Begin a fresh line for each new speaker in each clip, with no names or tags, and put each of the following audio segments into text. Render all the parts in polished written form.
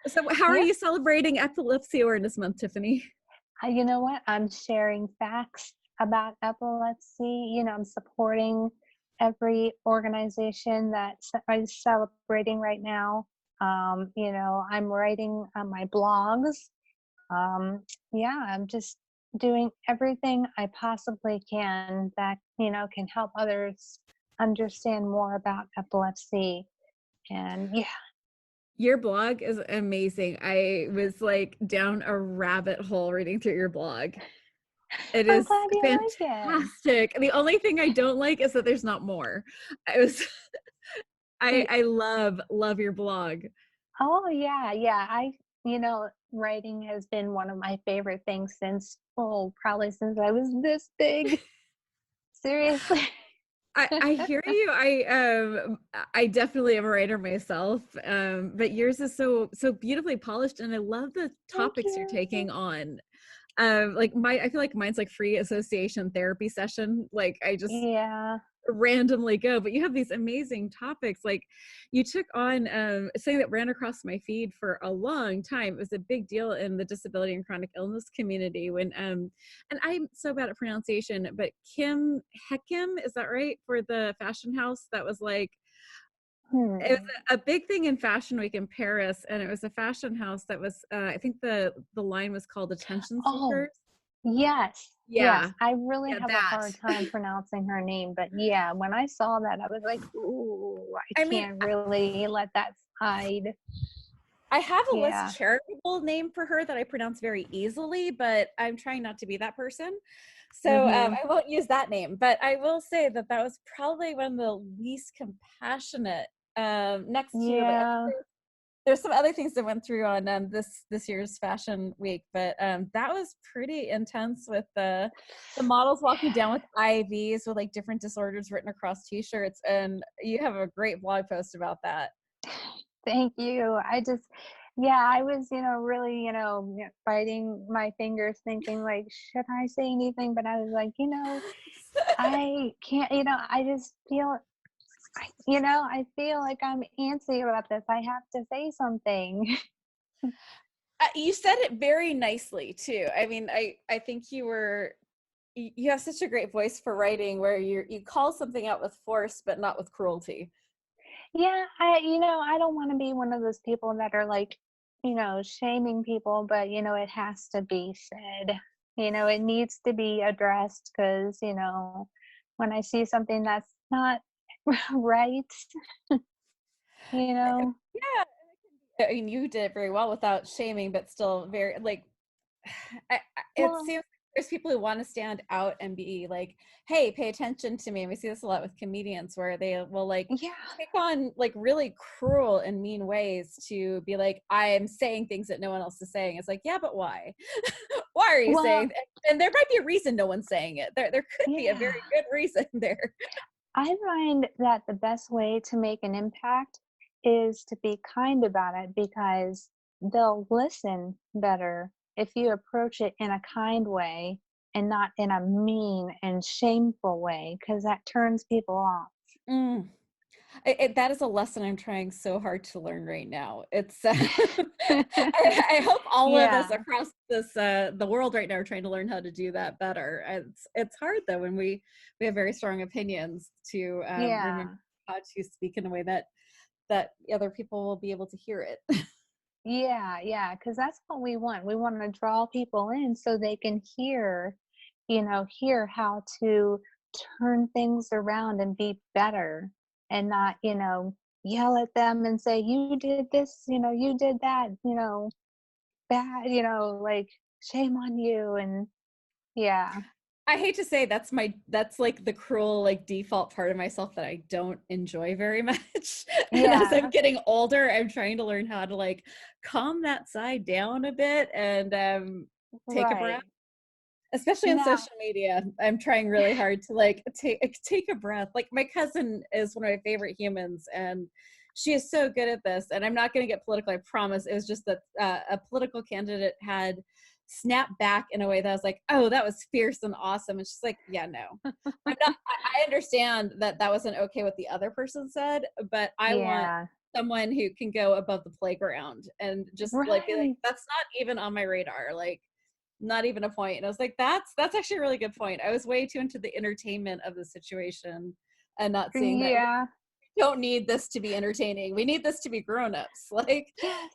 So how are
Yeah.
you celebrating Epilepsy Awareness Month, Tiffany?
You know what? I'm sharing facts about epilepsy. I'm supporting every organization that is celebrating right now. I'm writing on my blogs. Yeah, I'm just doing everything I possibly can that, can help others understand more about epilepsy. And yeah,
Your blog is amazing. I was like down a rabbit hole reading through your blog. It
I'm
is
glad you like it.
fantastic. The only thing I don't like is that there's not more. I was I love your blog.
Oh, yeah, yeah. Writing has been one of my favorite things since, oh, probably since I was this big. Seriously.
I hear you. I definitely am a writer myself. But yours is so beautifully polished, and I love the
Thank
topics you're
you.
taking on. I feel like mine's like free association therapy session. Like I just
Yeah.
randomly go, but you have these amazing topics. Like you took on something that ran across my feed for a long time. It was a big deal in the disability and chronic illness community when and I'm so bad at pronunciation, but Kim Heckim, is that right, for the fashion house that was like, it was
Hmm.
a big thing in Fashion Week in Paris, and it was a fashion house that was I think the line was called Attention
Oh,
Seekers.
yes. Yes.
Yeah,
I really
yeah,
have a
that.
hard time pronouncing her name, but yeah, when I saw that, I was like, ooh, I
I mean,
can't really let that hide.
I have a less
Yeah.
charitable name for her that I pronounce very easily, but I'm trying not to be that person. So
Mm-hmm.
I won't use that name, but I will say that that was probably one of the least compassionate. Next to like, I think
Yeah.
there's some other things that went through on this year's Fashion Week, but that was pretty intense with the models walking down with IVs with like different disorders written across T-shirts, and you have a great blog post about that.
Thank you. Yeah, I was, really, biting my fingers thinking like, should I say anything? But I was like, I can't, I just feel, I feel like I'm antsy about this. I have to say something.
You said it very nicely too. I mean, I think you have such a great voice for writing where you call something out with force but not with cruelty.
Yeah, I don't want to be one of those people that are like, shaming people, but, it has to be said. It needs to be addressed because, when I see something that's not right, you know?
Yeah, I mean, you did it very well without shaming, but still very like it
Well,
seems like there's people who want to stand out and be like, hey, pay attention to me. And we see this a lot with comedians where they will like
yeah,
take on like really cruel and mean ways to be like, I am saying things that no one else is saying. It's like, yeah, but why? Why are you
well,
saying? And there might be a reason no one's saying it. There could be a
yeah.
very good reason there.
I find that the best way to make an impact is to be kind about it because they'll listen better if you approach it in a kind way and not in a mean and shameful way because that turns people off.
Mm. That is a lesson I'm trying so hard to learn right now. It's I hope all of us
Yeah,
across this the world right now are trying to learn how to do that better. It's hard though when we have very strong opinions to remember
yeah,
how to speak in a way that other people will be able to hear it.
yeah, because that's what we want. We want to draw people in so they can hear how to turn things around and be better and not, yell at them and say, you did this, you did that, bad, like shame on you. And yeah,
I hate to say that's like the cruel like default part of myself that I don't enjoy very much. And as I'm
yeah,
getting older, I'm trying to learn how to like calm that side down a bit and take a breath.
right.
Especially on
Now,
social media, I'm trying really hard to like take a breath. Like my cousin is one of my favorite humans, and she is so good at this. And I'm not going to get political, I promise. It was just that a political candidate had snap back in a way that I was like, oh, that was fierce and awesome. And she's like, yeah, no, I'm not, I understand that that wasn't okay what the other person said, but I want
Yeah.
someone who can go above the playground and just like be like,
Right.
that's not even on my radar. Like, not even a point. And I was like, that's actually a really good point. I was way too into the entertainment of the situation and not seeing that we
Yeah.
don't need this to be entertaining. We need this to be grown-ups. Like,
Yes.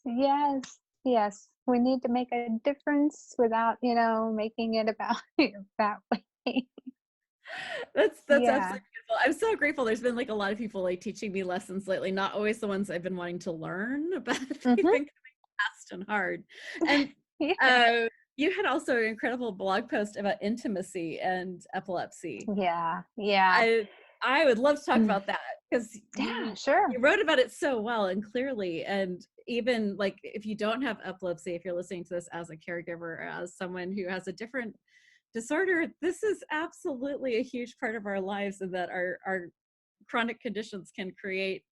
Yes. Yes. We need to make a difference without, making it about that way.
that's
Yeah.
absolutely beautiful. I'm so grateful. There's been like a lot of people like teaching me lessons lately, not always the ones I've been wanting to learn, but they've
Mhm.
been fast and hard. And
Yeah.
uh, you had also an incredible blog post about intimacy and epilepsy.
Yeah. Yeah.
I I would love to talk
Mm.
about that because
Yeah,
you
sure.
wrote about it so well and clearly. And even like if you don't have epilepsy, if you're listening to this as a caregiver or as someone who has a different disorder, this is absolutely a huge part of our lives, and that our chronic conditions can create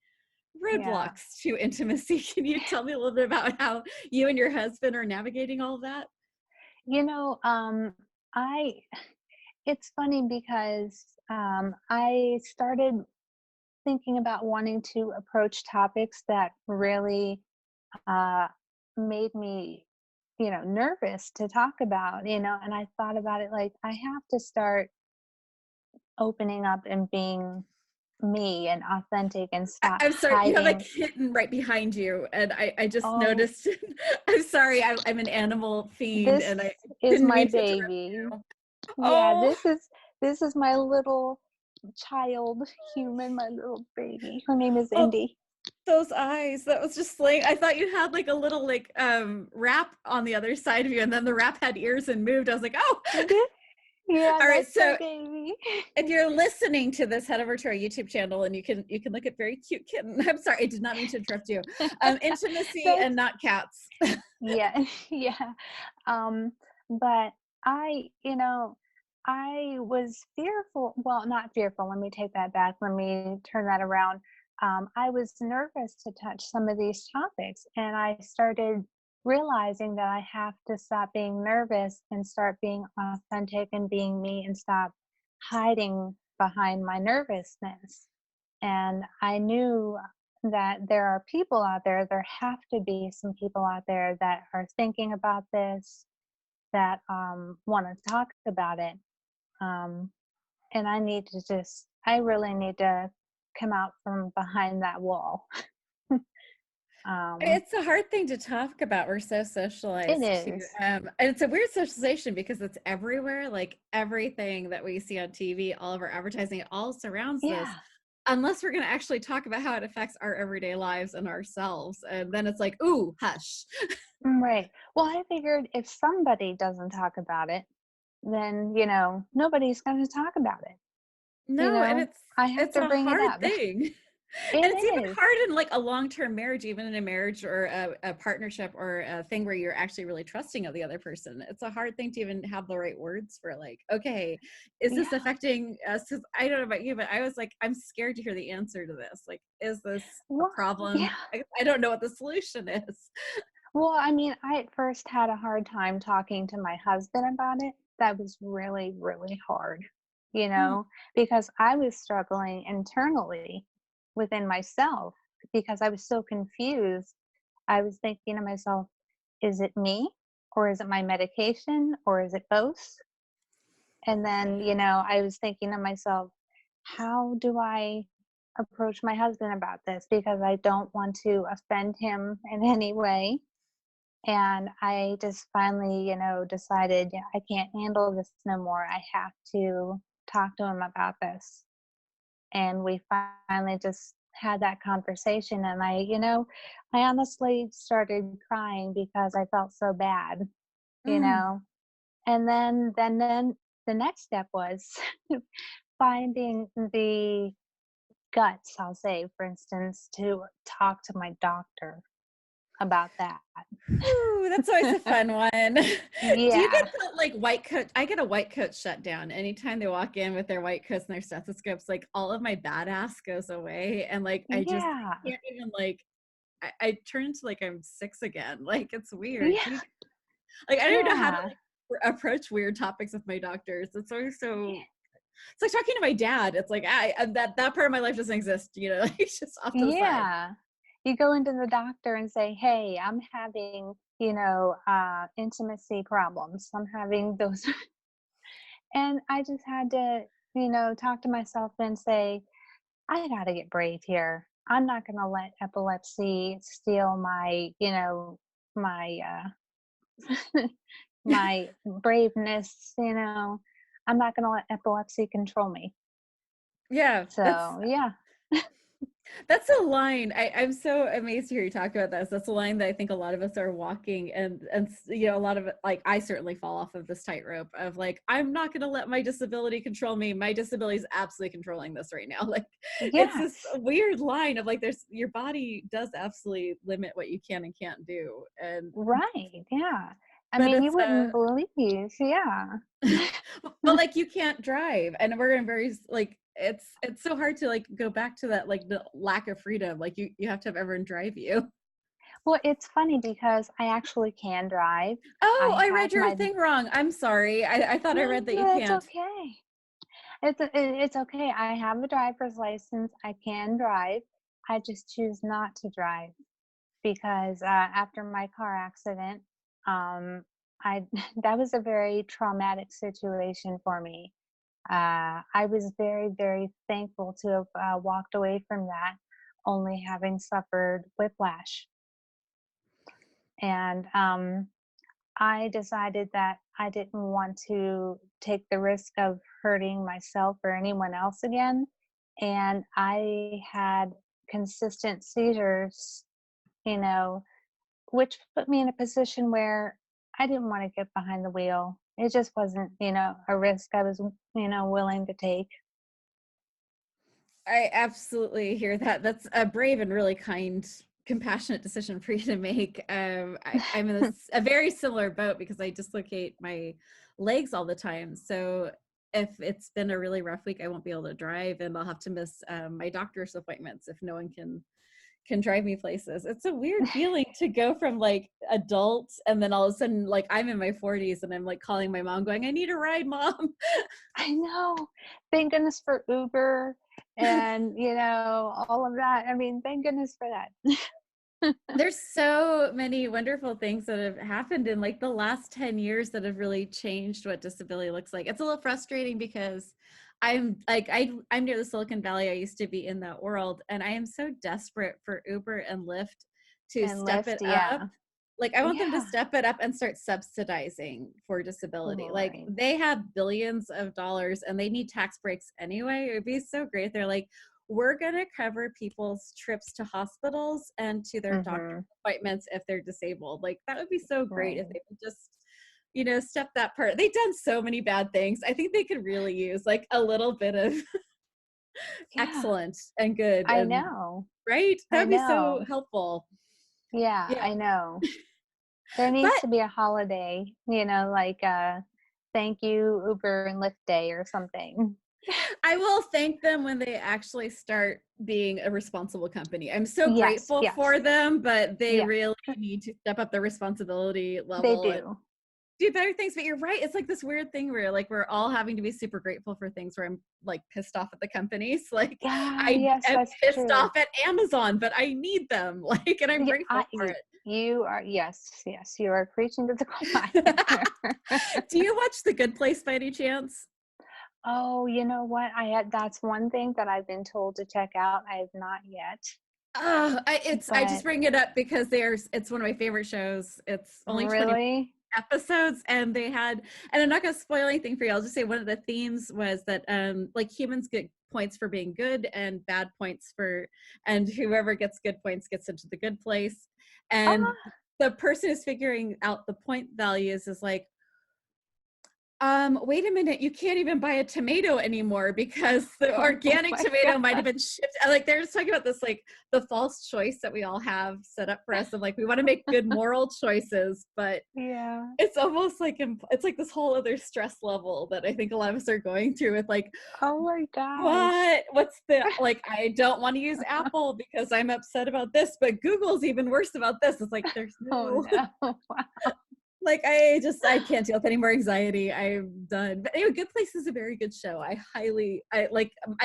Yeah.
roadblocks to intimacy. Can you tell me a little bit about how you and your husband are navigating all of that?
You know, I it's funny because I started thinking about wanting to approach topics that really uh, made me, nervous to talk about, and I thought about it like I have to start opening up and being me and authentic and stop
I'm sorry, you have a
hiding.
kitten right behind you, and I just
Oh,
noticed. I'm sorry, I'm an animal fiend,
this
and I
is
didn't
my
mean to interrupt
baby.
you.
Yeah,
Oh,
this is my little child human, my little baby. Her name is
oh,
Indy.
those eyes. That was just like, I thought you had like a little like wrap on the other side of you, and then the wrap had ears and moved. I was like, oh.
Yeah,
All right,
that's my
so
baby.
if you're listening to this, head over to our YouTube channel and you can look at very cute kitten. I'm sorry, I did not mean to interrupt you. Intimacy
That's
and not cats.
yeah, yeah. Um, but I was fearful. Well, not fearful. Let me take that back. Let me turn that around. I was nervous to touch some of these topics, and I started realizing that I have to stop being nervous and start being authentic and being me and stop hiding behind my nervousness. And I knew that there are people out there have to be some people out there that are thinking about this, that want to talk about it. Um, and I really need to come out from behind that wall. um,
It's a hard thing to talk about. We're so
it
socialized to,
is.
and it's a weird socialization because it's everywhere. Like everything that we see on TV, all of our advertising, it all surrounds this.
Yeah.
Unless we're going to actually talk about how it affects our everyday lives and ourselves, and then it's like, ooh, hush.
Right. Well, I figured if somebody doesn't talk about it, then, nobody's going to talk about it.
No, and
I have
it's
to
a
bring it
hard
up.
thing.
It
And it's even
is.
hard in like a long-term marriage, even in a marriage or a partnership or a thing where you're actually really trusting of the other person. It's a hard thing to even have the right words for like, okay, is this
Yeah.
affecting us? Because I don't know about you, but I was like, I'm scared to hear the answer to this. Like, is this a
Well,
problem?
yeah.
I don't know what the solution is.
Well, I mean, I at first had a hard time talking to my husband about it. That was really, really hard,
Mm,
because I was struggling internally within myself because I was so confused. I was thinking to myself, is it me or is it my medication or is it both? And then, I was thinking to myself, how do I approach my husband about this? Because I don't want to offend him in any way. And I just finally, decided, yeah, I can't handle this no more. I have to talk to him about this. And we finally just had that conversation. And I honestly started crying because I felt so bad, you
mm.
know. And then the next step was finding the guts, I'll say, for instance, to talk to my doctor about that.
Ooh, that's always a fun one. Do you get
Yeah.
the like white coat? I get a white coat shut down anytime they walk in with their white coats and their stethoscopes. Like all of my badass goes away, and like
Yeah.
I can't even like I turn into like I'm six again. Like it's weird.
Yeah.
Like, I don't even know how to
Yeah.
like approach weird topics with my doctors. It's always so, it's like talking to my dad. It's like, that part of my life doesn't exist, you know, like it's just off to the side.
Yeah. You go into the doctor and say, "Hey, I'm having, intimacy problems. I'm having those." And I just had to, talk to myself and say, I got to get brave here. I'm not going to let epilepsy steal my my braveness, I'm not going to let epilepsy control me.
Yeah,
So, yeah.
that's a line. I'm so amazed to hear you talk about this. That's a line that I think a lot of us are walking, and you know, a lot of it, like I certainly fall off of this tightrope of like, I'm not going to let my disability control me. My disability is absolutely controlling this right now. Like, it's this
Yes.
weird line of like, there's your body does absolutely limit what you can and can't do, and
Right. Yeah. I
but
mean, you
it's
wouldn't believe. Yeah.
but like you can't drive, and we're in very like it's so hard to like go back to that like the lack of freedom. Like you have to have everyone drive you.
Well, it's funny because I actually can drive.
Oh,
I
I
have
read your
my
thing wrong. I'm sorry. I thought I
No,
read that you
that's
can't.
okay. It's okay. I have a driver's license. I can drive. I just choose not to drive because after my car accident, um, I that was a very traumatic situation for me. I was very, very thankful to have walked away from that, only having suffered whiplash. And I decided that I didn't want to take the risk of hurting myself or anyone else again. And I had consistent seizures, you know, which put me in a position where I didn't want to get behind the wheel. It just wasn't, a risk I was, willing to take.
I absolutely hear that. That's a brave and really kind, compassionate decision for you to make. I'm in a very similar boat because I dislocate my legs all the time. So if it's been a really rough week, I won't be able to drive, and I'll have to miss my doctor's appointments if no one can drive me places. It's a weird feeling to go from like adult, and then all of a sudden, like I'm in my 40s and I'm like calling my mom going, I need a ride, mom.
I know. Thank goodness for Uber and, all of that. I mean, thank goodness for that.
There's so many wonderful things that have happened in like the last 10 years that have really changed what disability looks like. It's a little frustrating because I'm like I'm near the Silicon Valley. I used to be in that world, and I am so desperate for Uber and Lyft to
And
step it
Lyft,
up.
yeah.
Like I want them to
Yeah.
step it up and start subsidizing for disability. Like
Right.
they have billions of dollars and they need tax breaks anyway. It would be so great. They're like, we're going to cover people's trips to hospitals and to their doctor
Mhm.
appointments if they're disabled. Like that would be so great if
Right.
they would just, you know, step that part. They've done so many bad things. I think they could really use like a little bit of
Yeah.
excellent and good
I
and
know.
right. That
I
would be so
know.
helpful.
Yeah,
Yeah.
I know. There needs
But
to be a holiday, like thank you Uber and Lyft Day or something.
I will thank them when they actually start being a responsible company. I'm so
Yes,
grateful
yes.
for them, but they
Yeah,
really need to step up their responsibility
they
level and
do.
do better things. But you're right. It's like this weird thing where like we're all having to be super grateful for things where I'm like pissed off at the companies. Like
Yeah,
I
yes,
am
that's
pissed
true.
off at Amazon, but I need them. Like, and I'm
Yeah,
grateful for
you are, yes, yes, you are preaching to the
it.
choir.
Do you watch The Good Place by any chance?
Oh, you know what? That's one thing that I've been told to check out. I have not yet,
I
but
just bring it up because it's one of my favorite shows. It's only 20
really?
episodes, and they had, and I'm not going to spoil anything for you. I'll just say one of the themes was that like humans get points for being good and bad points for, and whoever gets good points gets into the good place. And
Ah,
the person who's figuring out the point values is like, wait a minute, you can't even buy a tomato anymore because the
oh
organic
my
tomato might
God.
have been shipped. Like they're just talking about this, like the false choice that we all have set up for us. And like, we want to make good moral choices, but
Yeah.
it's almost like, it's like this whole other stress level that I think a lot of us are going through with like,
Oh my gosh.
what's the, like, I don't want to use Apple because I'm upset about this, but Google's even worse about this. It's like, there's
Oh
no,
no. Wow.
Like, I can't deal with any more anxiety. I'm done. But anyway, Good Place is a very good show. I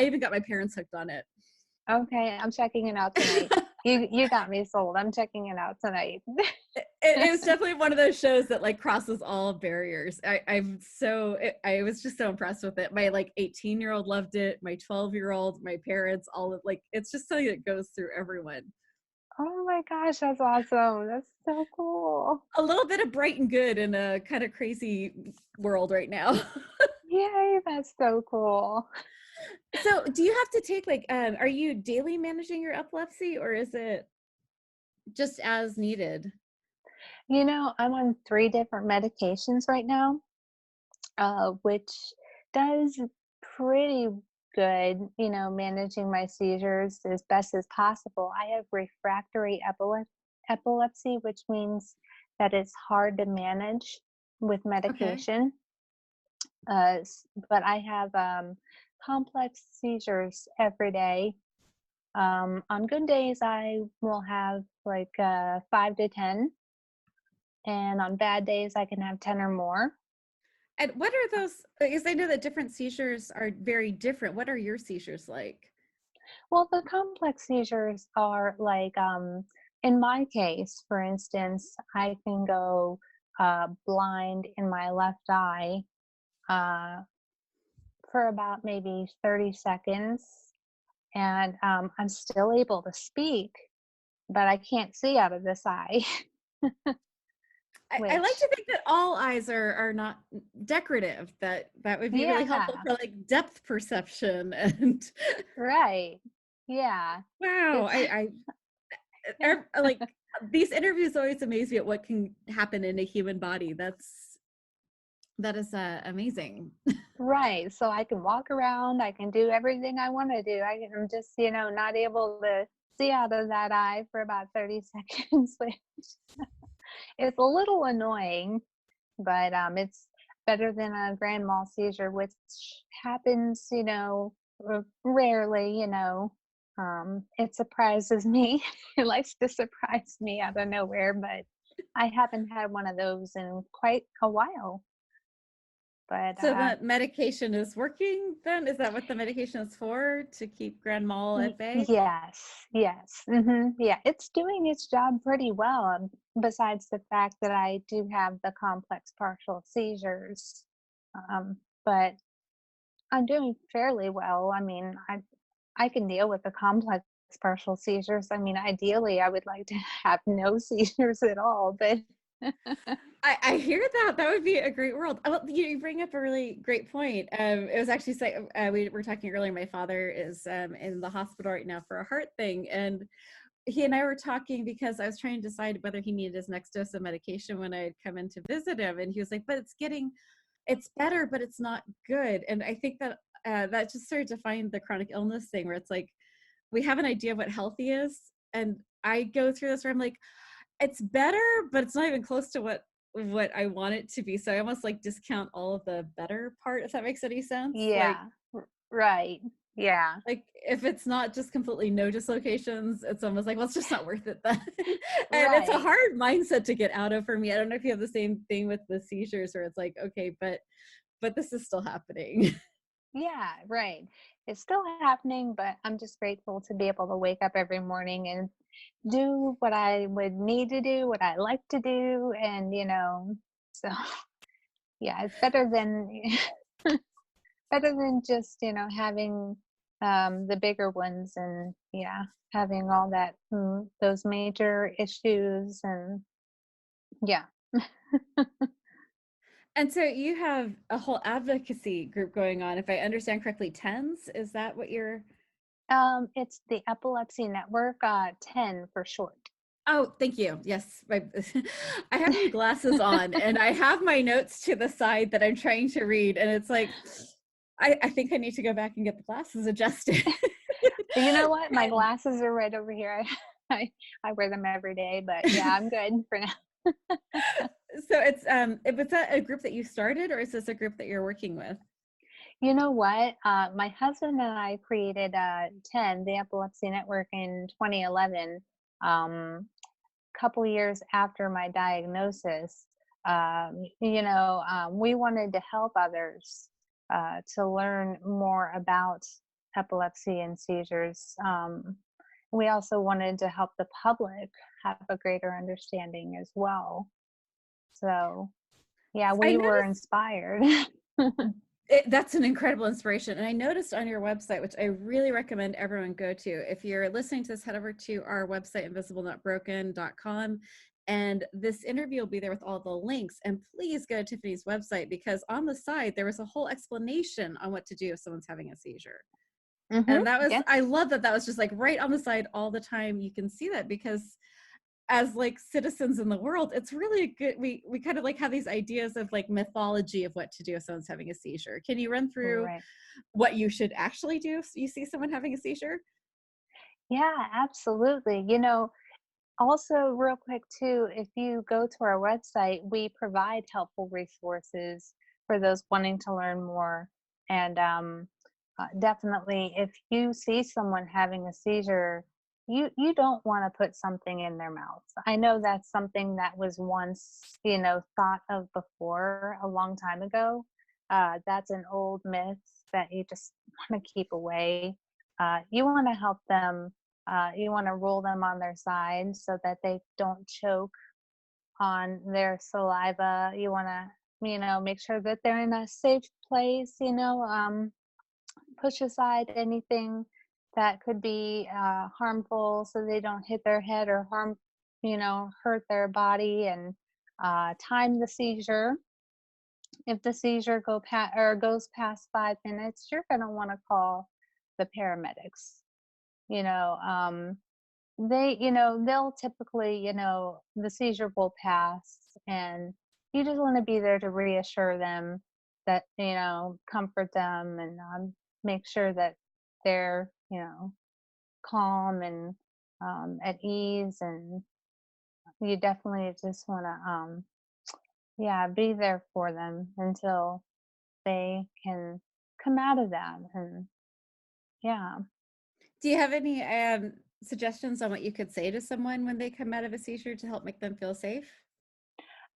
even got my parents hooked on it.
Okay, I'm checking it out tonight. You got me sold. I'm checking it out tonight.
It was definitely one of those shows that like crosses all barriers. I was just so impressed with it. My like 18-year-old loved it. My 12-year-old, my parents, all of like it's just something that goes through everyone.
Oh my gosh, that's awesome. That's so cool.
A little bit of bright and good in a kind of crazy world right now.
Yay, that's so cool.
So, do you have to take like are you daily managing your epilepsy or is it just as needed?
I'm on 3 different medications right now, which does pretty good, managing my seizures as best as possible. I have refractory epilepsy, which means that it's hard to manage with
Okay.
medication. But I have complex seizures every day. On good days, I will have like 5 to 10, and on bad days, I can have 10 or more.
And what are those? Because I know that different seizures are very different. What are your seizures like?
Well, the complex seizures are like, in my case, for instance, I can go blind in my left eye uh, for about maybe 30 seconds, and I'm still able to speak, but I can't see out of this eye,
I like
which,
to think that all eyes are not decorative. That would be really helpful
yeah,
for like depth perception and
right. Yeah.
wow.
It's,
Like these interviews always amaze me at what can happen in a human body. That is amazing.
right. So I can walk around, I can do everything I want to do. I'm just, not able to see out of that eye for about 30 seconds, which is a little annoying, but it's better than a grand mal seizure, which happens, rarely, it surprises me. It likes to surprise me out of nowhere, but I haven't had one of those in quite a while. But
So the medication is working then? Is that what the medication is for? To keep grand mal at bay?
Yes, yes, yeah, it's doing its job pretty well. Besides the fact that I do have the complex partial seizures, but I'm doing fairly well. I mean, I can deal with the complex partial seizures. I mean, ideally, I would like to have no seizures at all, but
I hear that. That would be a great world. Well, you bring up a really great point. It was actually we were talking earlier. My father is in the hospital right now for a heart thing, and he and I were talking because I was trying to decide whether he needed his next dose of medication when I'd come in to visit him, and he was like, "But it's better, but it's not good." And I think that that just sort of defined the chronic illness thing, where it's like we have an idea of what healthy is, and I go through this where I'm like, it's better, but it's not even close to what I want it to be. So I almost like discount all of the better part, if that makes any sense.
yeah, right, yeah,
Like if it's not just completely no dislocations, it's almost like, well, it's just not worth it then. And it's a
right.
hard mindset to get out of for me. I don't know if you have the same thing with the seizures where it's like, okay, but this is still happening.
Yeah, right. It's still happening, but I'm just grateful to be able to wake up every morning and do what I would need to do, what I like to do, and so yeah, it's better than better than just having the bigger ones, and yeah, having all that those major issues, and yeah.
And so you have a whole advocacy group going on, if I understand correctly, TENS, is that what you're
It's the Epilepsy Network, 10 for short.
Oh, thank you. Yes, I have new glasses on, and I have my notes to the side that I'm trying to read, and it's like, I think I need to go back and get the glasses adjusted.
You know what? My
And
glasses are right over here. I wear them every day, but yeah, I'm good for now.
so was that a group that you started, or is this a group that you're working with?
You know what? My husband and I created 10, the Epilepsy Network, in 2011, couple years after my diagnosis. We wanted to help others to learn more about epilepsy and seizures. We also wanted to help the public have a greater understanding as well. So, yeah,
I
we were
noticed
inspired.
that's an incredible inspiration. And I noticed on your website, which I really recommend everyone go to, if you're listening to this, head over to our website, invisiblenotbroken.com. And this interview will be there with all the links. And please go to Tiffany's website, because on the side, there was a whole explanation on what to do if someone's having a seizure.
Hmm.
And that was, I
Yes.
love that that was just like right on the side all the time. You can see that, because as like citizens in the world, it's really good. We kind of like have these ideas of like mythology of what to do if someone's having a seizure. Can you run through
Right.
what you should actually do if you see someone having a seizure?
Yeah, absolutely. Also, real quick too, if you go to our website, we provide helpful resources for those wanting to learn more. And definitely, if you see someone having a seizure, you don't want to put something in their mouth. I know that's something that was once, thought of before a long time ago. That's an old myth that you just want to keep away. You want to help them. You want to roll them on their side so that they don't choke on their saliva. You want to, make sure that they're in a safe place, push aside anything that could be harmful so they don't hit their head or hurt their body, and time the seizure. If the seizure goes past 5 minutes, you're going to want to call the paramedics. You know, they'll typically, the seizure will pass, and you just want to be there to reassure them, that, comfort them, and make sure that they're, calm and at ease. And you definitely just want to, yeah, be there for them until they can come out of that. And yeah.
Do you have any suggestions on what you could say to someone when they come out of a seizure to help make them feel safe?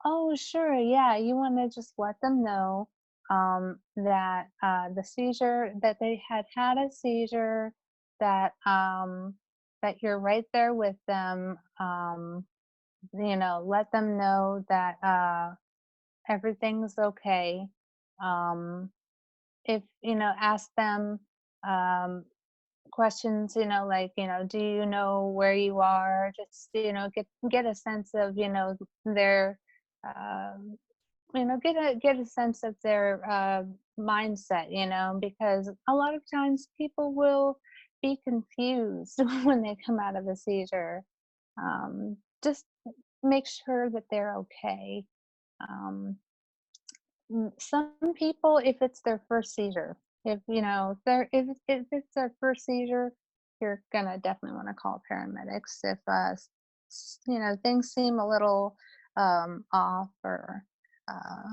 Oh, sure. Yeah, you want to just let them know that the seizure, that they had a seizure, that that you're right there with them. Let them know that everything's okay. Um, if ask them um, questions, like, do you know where you are? Just get a sense of their um, get a sense of their mindset, because a lot of times people will be confused when they come out of a seizure. Just make sure that they're okay. um, some people, if it's their first seizure, if it's their first seizure, you're gonna definitely want to call paramedics. If things seem a little off, or uh,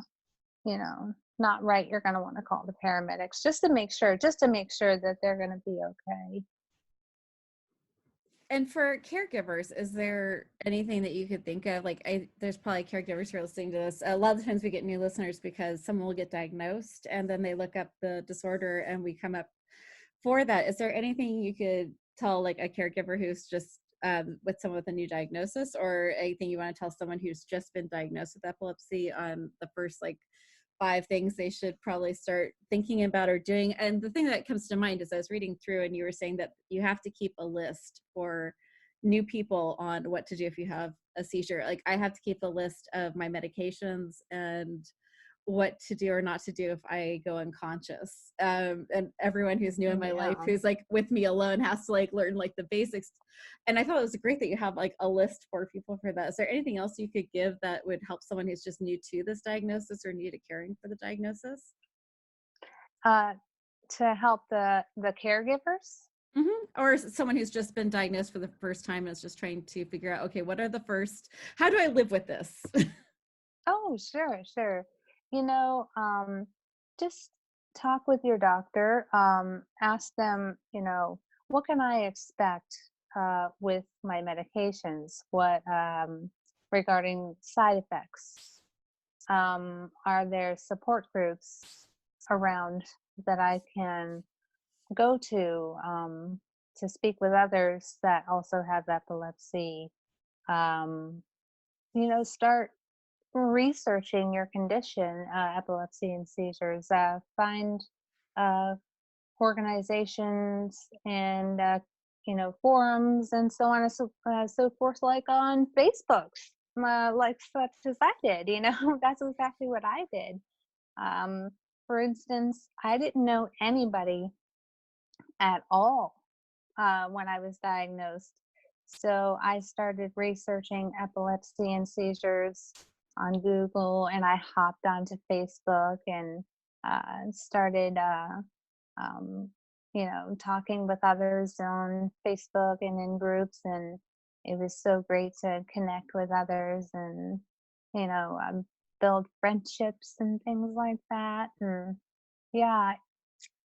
not right, you're gonna want to call the paramedics, just to make sure that they're gonna be okay.
And for caregivers, is there anything that you could think of? Like, there's probably caregivers who are listening to this. A lot of times we get new listeners because someone will get diagnosed and then they look up the disorder and we come up for that. Is there anything you could tell like a caregiver who's just with someone with a new diagnosis, or anything you want to tell someone who's just been diagnosed with epilepsy on the first like 5 things they should probably start thinking about or doing? And the thing that comes to mind is I was reading through and you were saying that you have to keep a list for new people on what to do if you have a seizure. Like I have to keep a list of my medications and what to do or not to do if I go unconscious. And everyone who's new in my life
Yeah.
who's like with me alone has to like learn like the basics. And I thought it was great that you have like a list for people for that. Is there anything else you could give that would help someone who's just new to this diagnosis or new to caring for the diagnosis?
uh, to help the caregivers.
Or someone who's just been diagnosed for the first time and is just trying to figure out, okay, what are the first, how do I live with this?
Oh, sure, sure. Just talk with your doctor. Ask them, what can I expect with my medications? What regarding side effects? Are there support groups around that I can go to speak with others that also have epilepsy? Um, start researching your condition, epilepsy and seizures. Find uh, organizations and forums and so on and so forth, like on Facebook, like such as I did. That's exactly what I did. Um, for instance, I didn't know anybody at all when I was diagnosed. So I started researching epilepsy and seizures on Google, and I hopped onto Facebook and started, um, talking with others on Facebook and in groups. And it was so great to connect with others and, build friendships and things like that. And yeah,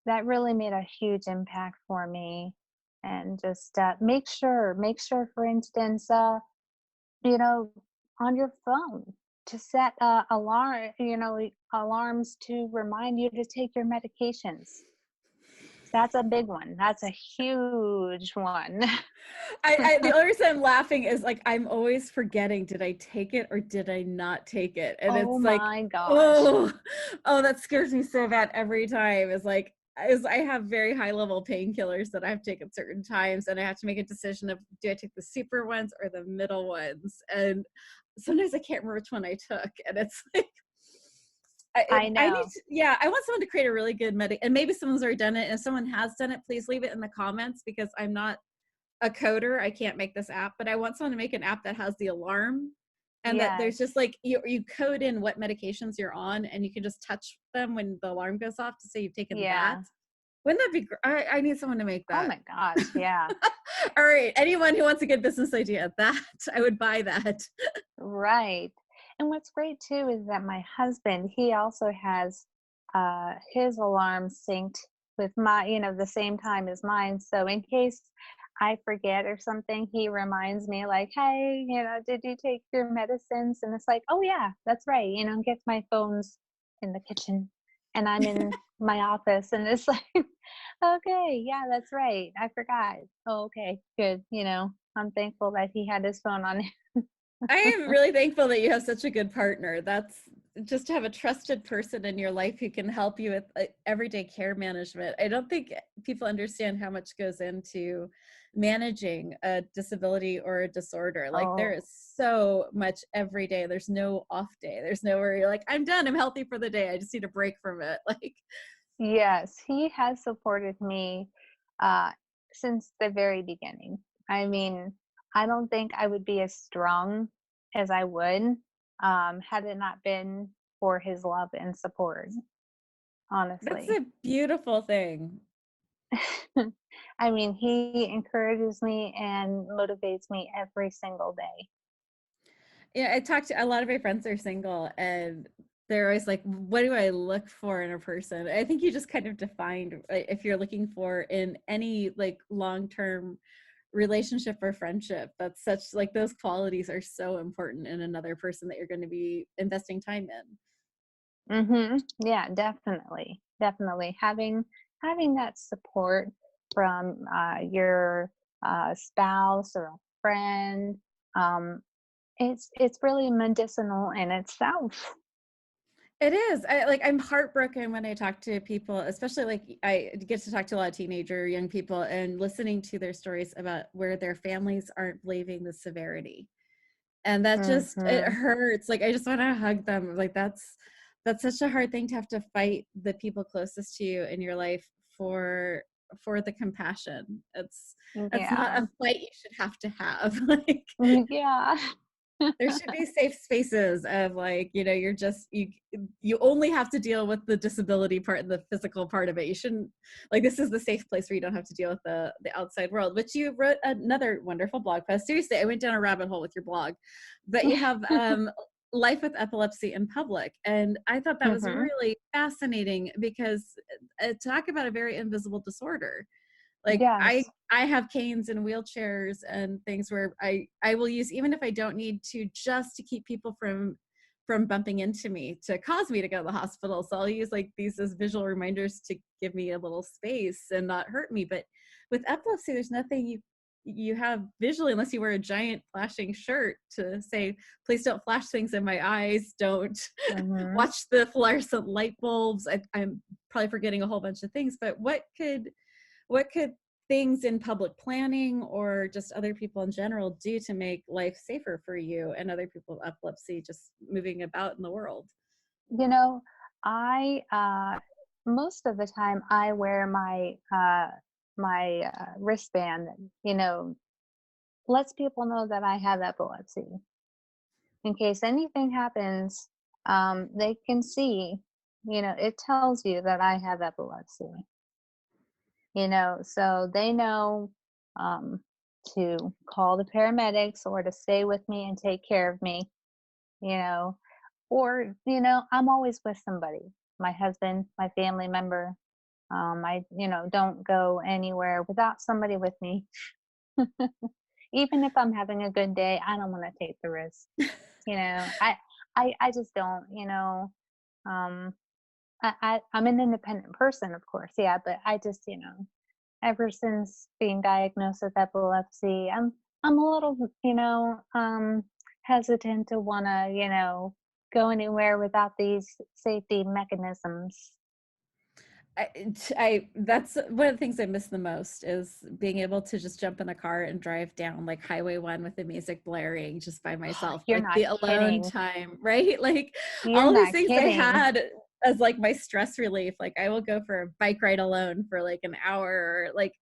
that really made a huge impact for me. And just make sure, for instance, you know, on your phone to set alarms to remind you to take your medications. That's a big one. That's a huge one.
The only reason I'm laughing is like I'm always forgetting, did I take it or did I not take it? And
Oh
it's like,
my gosh.
oh, oh, that scares me so bad every time. Is like, is I have very high level painkillers that I have to take at certain times, and I have to make a decision of, do I take the super ones or the middle ones? And sometimes I can't remember which one I took, and it's like,
I
I need
know.
to, yeah, I want someone to create a really good and maybe someone's already done it. And if someone has done it, please leave it in the comments, because I'm not a coder. I can't make this app, but I want someone to make an app that has the alarm, and that there's just
Yes.
like, you code in what medications you're on, and you can just touch them when the alarm goes off to say you've taken that.
Yeah.
Wouldn't that be great? I need someone to make
Oh
that.
my gosh. Yeah.
All right, anyone who wants a good business idea, that I would buy that.
Right. And what's great too is that my husband, he also has his alarm synced with my, the same time as mine. So in case I forget or something, he reminds me like, hey, did you take your medicines? And it's like, oh yeah, that's right. Gets my phone's in the kitchen and I'm in my office and it's like, okay, yeah, that's right. I forgot. Oh, okay, good. I'm thankful that he had his phone on.
I am really thankful that you have such a good partner. That's just to have a trusted person in your life who can help you with everyday care management. I don't think people understand how much goes into managing a disability or a disorder. Like, there
Oh,
is so much every day. There's no off day. There's nowhere you're like, I'm done. I'm healthy for the day. I just need a break from it. Like,
yes, he has supported me uh, since the very beginning. I mean, I don't think I would be as strong as I would had it not been for his love and support,
that's
honestly.
a beautiful thing.
I mean, he encourages me and motivates me every single day.
Yeah, I talked to a lot of my friends are single, and they're always like, what do I look for in a person? I think you just kind of defined, if you're looking for in any like long-term relationship or friendship, that's such, like, those qualities are so important in another person that you're going to be investing time in.
Yeah, definitely, definitely. Having that support from your spouse or a friend, um, it's really medicinal in itself.
It is. I'm heartbroken when I talk to people, especially like I get to talk to a lot of teenager young people, and listening to their stories about where their families aren't believing the severity. And that just, it
Hmm.
hurts. Like, I just want to hug them. Like, that's such a hard thing to have to fight the people closest to you in your life for the compassion. That's not
Yeah,
a fight you should have to have. Like,
yeah,
there should be safe spaces of, like, you're just, you only have to deal with the disability part and the physical part of it. You shouldn't, like, this is the safe place where you don't have to deal with the outside world. But you wrote another wonderful blog post. Seriously, I went down a rabbit hole with your blog. But you have life with epilepsy in public, and I thought that was
hmm
really fascinating, because talk about a very invisible disorder. Like,
yes,
I have canes and wheelchairs and things where I will use, even if I don't need to, just to keep people from from bumping into me to cause me to go to the hospital. So I'll use like these as visual reminders to give me a little space and not hurt me. But with epilepsy, there's nothing you have visually unless you wear a giant flashing shirt to say, please don't flash things in my eyes, don't
Mm-hmm.
watch the fluorescent light bulbs. I'm probably forgetting a whole bunch of things, but what could things in public planning or just other people in general do to make life safer for you and other people with epilepsy just moving about in the world?
You know, I most of the time I wear my wristband that, lets people know that I have epilepsy. In case anything happens, they can see, it tells you that I have epilepsy, so they know um, to call the paramedics or to stay with me and take care of me, you know, or, I'm always with somebody, my husband, my family member. I, don't go anywhere without somebody with me. Even if I'm having a good day, I don't want to take the risk. I just don't, um, I'm an independent person, of course. Yeah. But I just, ever since being diagnosed with epilepsy, I'm a little, hesitant to want to, go anywhere without these safety mechanisms.
That's one of the things I miss the most is being able to just jump in a car and drive down like Highway 1 with the music blaring just by myself,
You're
like
not
the alone
kidding.
time, right? Like
You're
all these
not
things I
kidding.
had as like my stress relief. Like I will go for a bike ride alone for like an hour, or like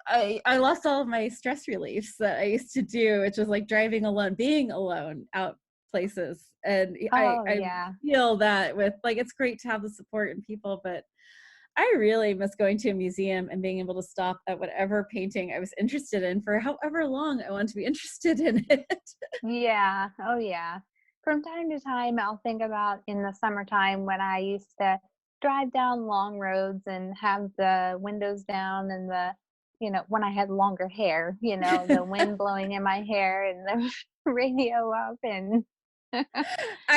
I lost all of my stress reliefs that I used to do, which was like driving alone, being alone out places. And I
Oh,
I
yeah.
feel that with like it's great to have the support and people, but I really miss going to a museum and being able to stop at whatever painting I was interested in for however long I want to be interested in it.
Yeah. Oh, yeah. From time to time, I'll think about in the summertime when I used to drive down long roads and have the windows down and when I had longer hair, the wind blowing in my hair and the radio up and
I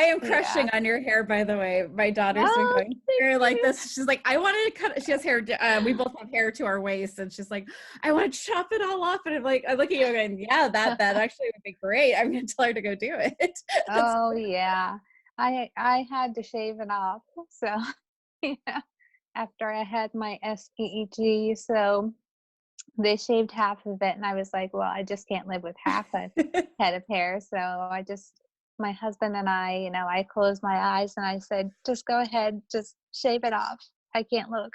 am
yeah.
crushing on your hair, by the way. My daughter's been
Oh,
going
thank
hair like
you.
this. She's like, I wanted to cut. She has hair. We both have hair to our waist, and she's like, I want to chop it all off. And I'm like, I'm looking at you and yeah, that actually would be great. I'm gonna tell her to go do it. That's
Oh, yeah. I had to shave it off. So, yeah, after I had my SPEG, so they shaved half of it, and I was like, "Well, I just can't live with half a head of hair." So my husband and I closed my eyes and I said, "Just go ahead, just shave it off. I can't look."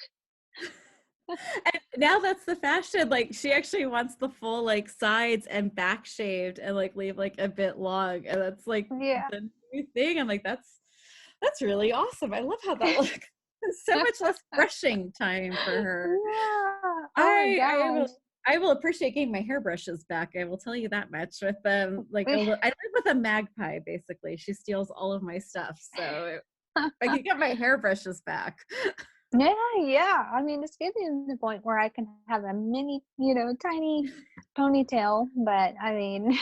And now that's the fashion. Like she actually wants the full like sides and back shaved and like leave like a bit long. And that's like
Yeah.
the new thing. I'm like, that's really awesome. I love how that looks. So much less brushing time for her.
Yeah. Oh my
I
gosh.
will I will appreciate getting my hairbrushes back. I will tell you that much. With like I live with a magpie basically. She steals all of my stuff. So I can get my hairbrushes back.
Yeah, yeah. I mean, it's getting to the point where I can have a mini, tiny ponytail, but I mean,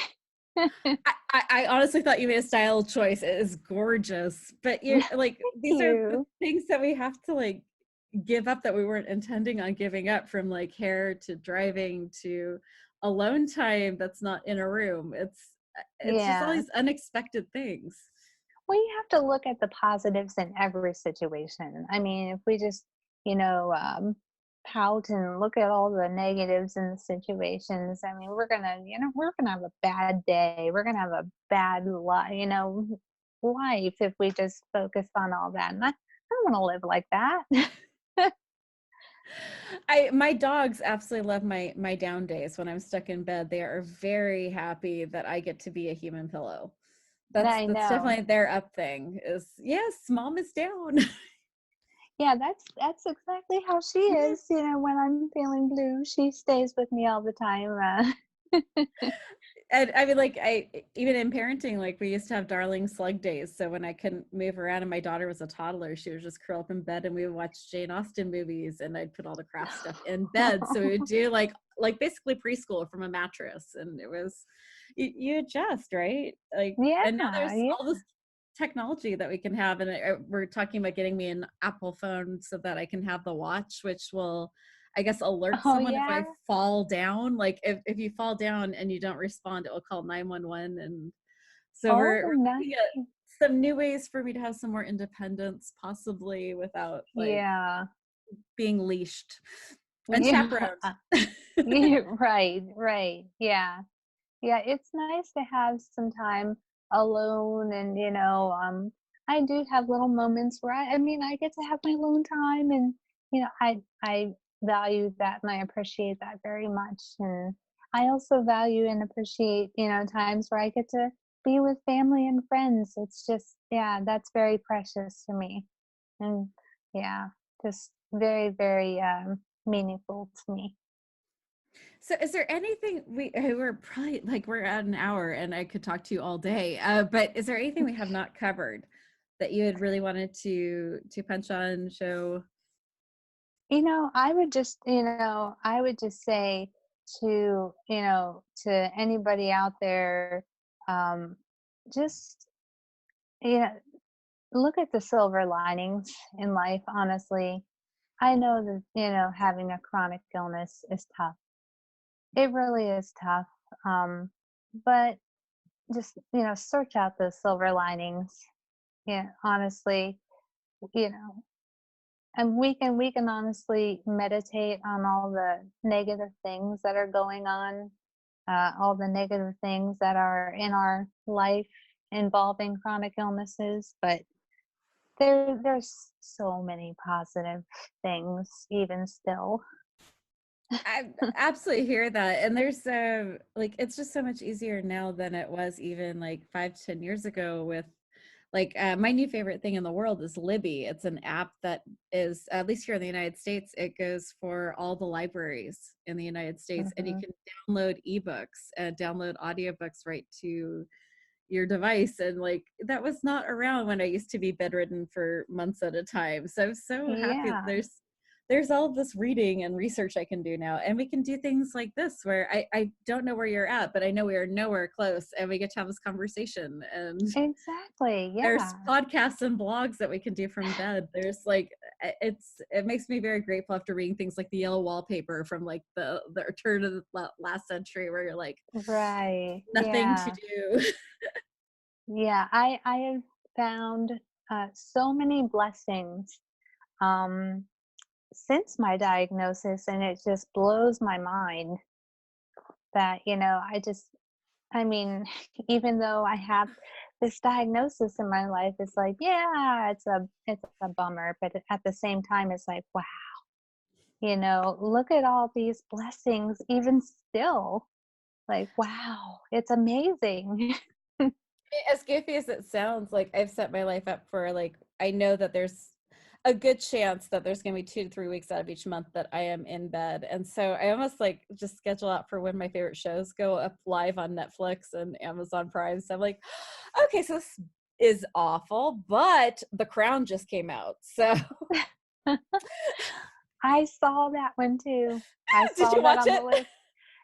I honestly thought you made a style choice. It is gorgeous, but you're
thank
like these are the
you.
things that we have to like give up that we weren't intending on giving up, from like hair to driving to alone time that's not in a room. It's just all
Yeah.
these unexpected things.
Well, you have to look at the positives in every situation. I mean, if we just, you know, um, pout and look at all the negatives in the situations, I mean, we're gonna have a bad day. We're gonna have a bad life if we just focus on all that. And I don't want to live like that.
My dogs absolutely love my down days when I'm stuck in bed. They are very happy that I get to be a human pillow.
I
That's
know.
definitely their up thing is yes, mom is down.
Yeah, that's exactly how she
Yeah.
is. When I'm feeling blue, she stays with me all the time.
And I mean, like, even in parenting, like, we used to have darling slug days. So when I couldn't move around and my daughter was a toddler, she would just curl up in bed and we would watch Jane Austen movies, and I'd put all the craft stuff in bed. So we would do like basically preschool from a mattress, and it was you adjust, right? Like, and now
Yeah,
there's
yeah.
all this technology that we can have, and we're talking about getting me an Apple phone so that I can have the watch, which will, I guess, alert
Oh,
someone if
yeah.
I fall down. Like, if you fall down and you don't respond, it will call 911. And so
Oh,
we're
nice.
looking at some new ways for me to have some more independence, possibly without like
Yeah.
being leashed and
Yeah.
chaperoned.
Yeah, right, right. Yeah. Yeah, it's nice to have some time alone and I do have little moments where I mean I get to have my alone time and I value that and I appreciate that very much. And I also value and appreciate, times where I get to be with family and friends. It's just yeah, that's very precious to me. And yeah, just very, very meaningful to me.
So is there anything we're probably like we're at an hour and I could talk to you all day, but is there anything we have not covered that you had really wanted to punch on, show?
I would just say to anybody out there, um, just, you know, look at the silver linings in life, honestly. I know that, having a chronic illness is tough. It really is tough. But just, search out those silver linings. Yeah, honestly, you know, and we can honestly meditate on all the negative things that are going on, all the negative things that are in our life involving chronic illnesses. But there's so many positive things even still.
I absolutely hear that. And there's like it's just so much easier now than it was even like 5 to 10 years ago with like my new favorite thing in the world is Libby. It's an app that is, at least here in the United States, it goes for all the libraries in the United States, and you
Hmm.
can download ebooks and download audiobooks right to your device. And like that was not around when I used to be bedridden for months at a time. So I'm so happy that
Yeah,
there's all of this reading and research I can do now, and we can do things like this where I don't know where you're at, but I know we are nowhere close, and we get to have this conversation. And
exactly.
there's
Yeah.
podcasts and blogs that we can do from bed. There's like it makes me very grateful after reading things like the Yellow Wallpaper from like the turn of the last century, where you're like
Right.
nothing to
Yeah.
do.
Yeah. I have found so many blessings um, since my diagnosis, and it just blows my mind that I mean, even though I have this diagnosis in my life, it's like, yeah, it's a bummer, but at the same time, it's like, wow, look at all these blessings, even still, like, wow, it's amazing.
As goofy as it sounds, like I've set my life up for like I know that there's a good chance that there's going to be 2 to 3 weeks out of each month that I am in bed. And so I almost like just schedule out for when my favorite shows go up live on Netflix and Amazon Prime. So I'm like, okay, so this is awful, but The Crown just came out. So
I saw that one too. I
did
saw
you
that
watch
on the
it?
list.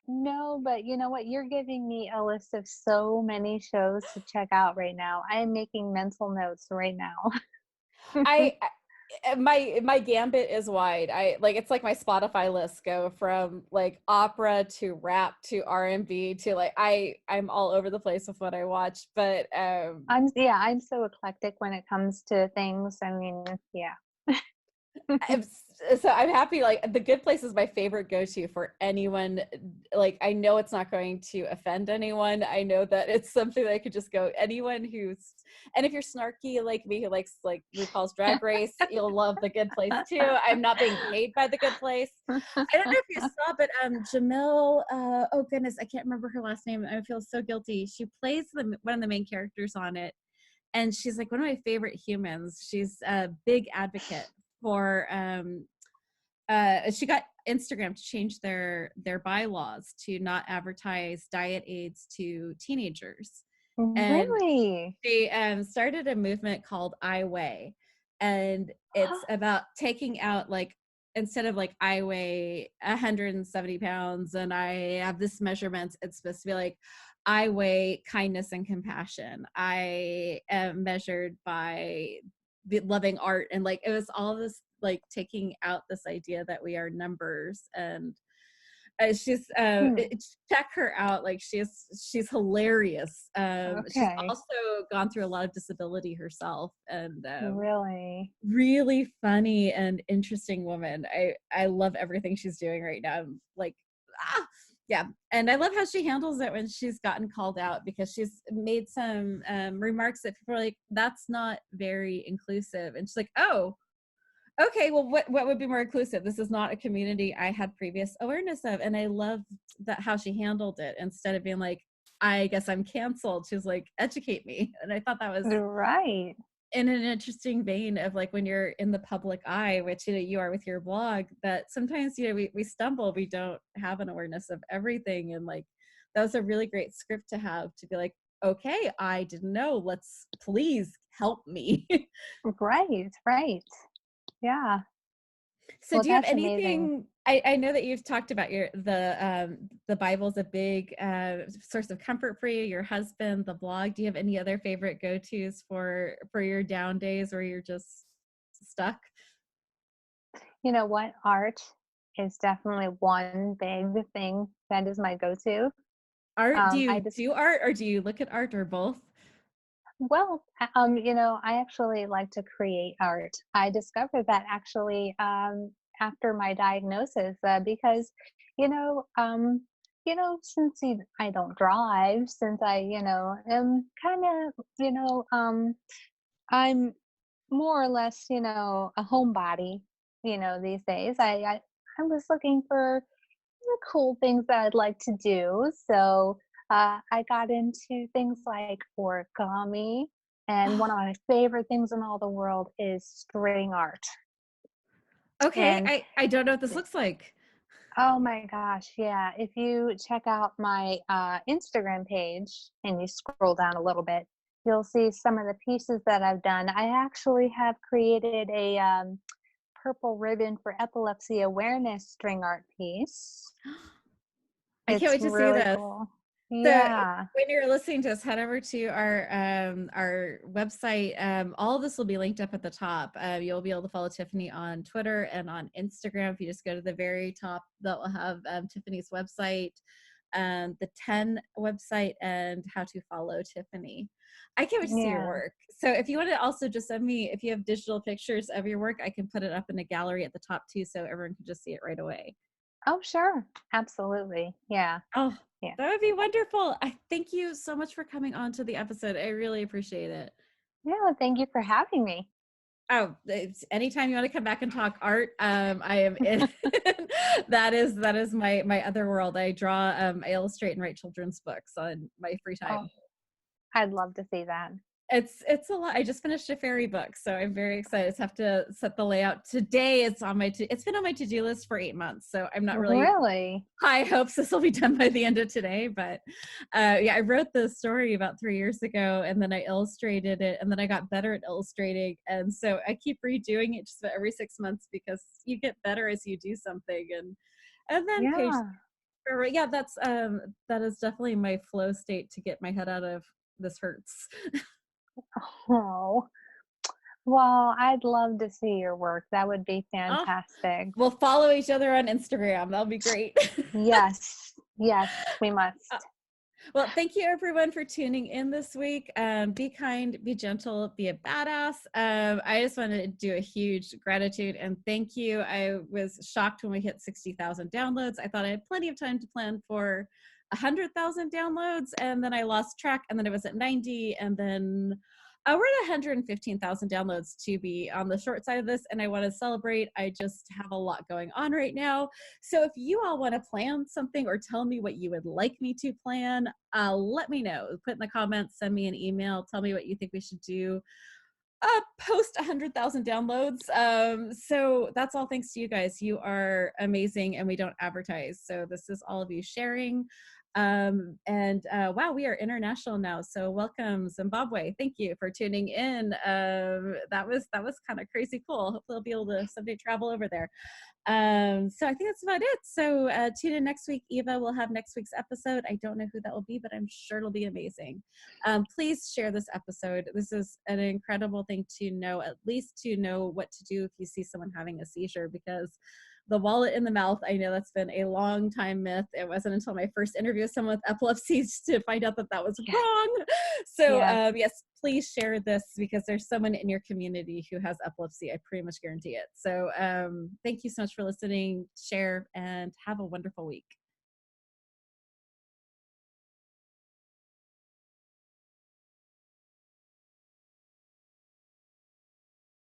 No, but you know what? You're giving me a list of so many shows to check out right now. I am making mental notes right now.
My gambit is wide. I like it's like my Spotify lists go from like opera to rap to R&B to like I'm all over the place with what I watch, but
I'm so eclectic when it comes to things. I mean, yeah.
I'm, so I'm happy. Like The Good Place is my favorite go-to for anyone. Like I know it's not going to offend anyone. I know that it's something that I could just go anyone who's. And if you're snarky like me, who likes like RuPaul's Drag Race, you'll love The Good Place too. I'm not being paid by The Good Place. I don't know if you saw, but Jamil. Oh goodness, I can't remember her last name. I feel so guilty. She plays one of the main characters on it, and she's like one of my favorite humans. She's a big advocate for she got Instagram to change their bylaws to not advertise diet aids to teenagers. And
Really?
they started a movement called I Weigh, and it's about taking out, like, instead of like I weigh 170 pounds and I have this measurements, it's supposed to be like I weigh kindness and compassion. I am measured by the loving art, and like it was all this like taking out this idea that we are numbers. And she's
Hmm.
check her out, like she's hilarious. She's
Okay.
also gone through a lot of disability herself, and
Really?
really funny and interesting woman. I love everything she's doing right now. I'm like, ah, yeah. And I love how she handles it when she's gotten called out, because she's made some remarks that people are like, that's not very inclusive, and she's like, oh, okay, well, what would be more inclusive? This is not a community I had previous awareness of. And I love that how she handled it. Instead of being like, I guess I'm canceled, she was like, educate me. And I thought that was
Right.
in an interesting vein of like when you're in the public eye, which you are with your blog, that sometimes we stumble, we don't have an awareness of everything. And like that was a really great script to have, to be like, okay, I didn't know, let's please help me.
Right. Right. Yeah.
So
Well,
do you have
that's amazing.
anything, I know that you've talked about the Bible's a big source of comfort for you, your husband, the blog. Do you have any other favorite go-tos for your down days where you're just stuck?
You know what? Art is definitely one big thing that is my go-to.
Art, do
I
you
just
do art, or do you look at art, or both?
well, I actually like to create art. I discovered that actually after my diagnosis because, you know, um, since I don't drive, since I, am kind of, I'm more or less, a homebody, these days. I was looking for the cool things that I'd like to do. So I got into things like origami. And one of my favorite things in all the world is string art.
Okay,
And
I don't know what this looks like.
oh my gosh, yeah. If you check out my Instagram page and you scroll down a little bit, you'll see some of the pieces that I've done. I actually have created a purple ribbon for epilepsy awareness string art piece.
I can't
It's
wait to see
really
this.
cool.
So
Yeah.
when you're listening to us, head over to our website. All of this will be linked up at the top. You'll be able to follow Tiffany on Twitter and on Instagram. If you just go to the very top, that will have Tiffany's website, the 10 website, and how to follow Tiffany. I can't wait to see your
Yeah.
work. So if you want to also just send me, if you have digital pictures of your work, I can put it up in a gallery at the top too, so everyone can just see it right away.
Oh, sure. Absolutely. Yeah.
Oh,
Yeah.
that would be wonderful. I thank you so much for coming on to the episode. I really appreciate it.
Yeah. Well, thank you for having me.
Oh, anytime you want to come back and talk art, I am in. that is my other world. I draw, I illustrate and write children's books on my free
Oh,
time.
I'd love to see that.
It's a lot. I just finished a fairy book, so I'm very excited. I have to set the layout today. It's been on my to-do list for 8 months, so I'm not really
Really?
high hopes this will be done by the end of today. But yeah, I wrote the story about 3 years ago, and then I illustrated it, and then I got better at illustrating, and so I keep redoing it just about every 6 months, because you get better as you do something. And then page,
Yeah.
yeah, that is definitely my flow state to get my head out of this hurts.
Oh, well, I'd love to see your work. That would be
Oh,
fantastic.
we'll follow each other on Instagram. That'll be great.
Yes. Yes, we
Uh,
must.
Well, thank you everyone for tuning in this week. Be kind, be gentle, be a badass. I just want to do a huge gratitude and thank you. I was shocked when we hit 60,000 downloads. I thought I had plenty of time to plan for 100,000 downloads, and then I lost track, and then it was at 90, and then we're at 115,000 downloads, to be on the short side of this, and I want to celebrate. I just have a lot going on right now. So if you all want to plan something or tell me what you would like me to plan, let me know. Put in the comments, send me an email, tell me what you think we should do. Post 100,000 downloads. So that's all thanks to you guys. You are amazing, and we don't advertise. So this is all of you sharing. And wow, we are international now. So welcome, Zimbabwe. Thank you for tuning in. That was kind of crazy cool. Hopefully I'll be able to someday travel over there. So I think that's about it. So tune in next week. Eva will have next week's episode. I don't know who that will be, but I'm sure it'll be amazing. Please share this episode. This is an incredible thing to know, at least to know what to do if you see someone having a seizure, because the wallet in the mouth, I know that's been a long time myth. It wasn't until my first interview with someone with epilepsy to find out that that was
Yeah.
wrong. So
Yeah.
yes, please share this, because there's someone in your community who has epilepsy. I pretty much guarantee it. So thank you so much for listening, share, and have a wonderful week.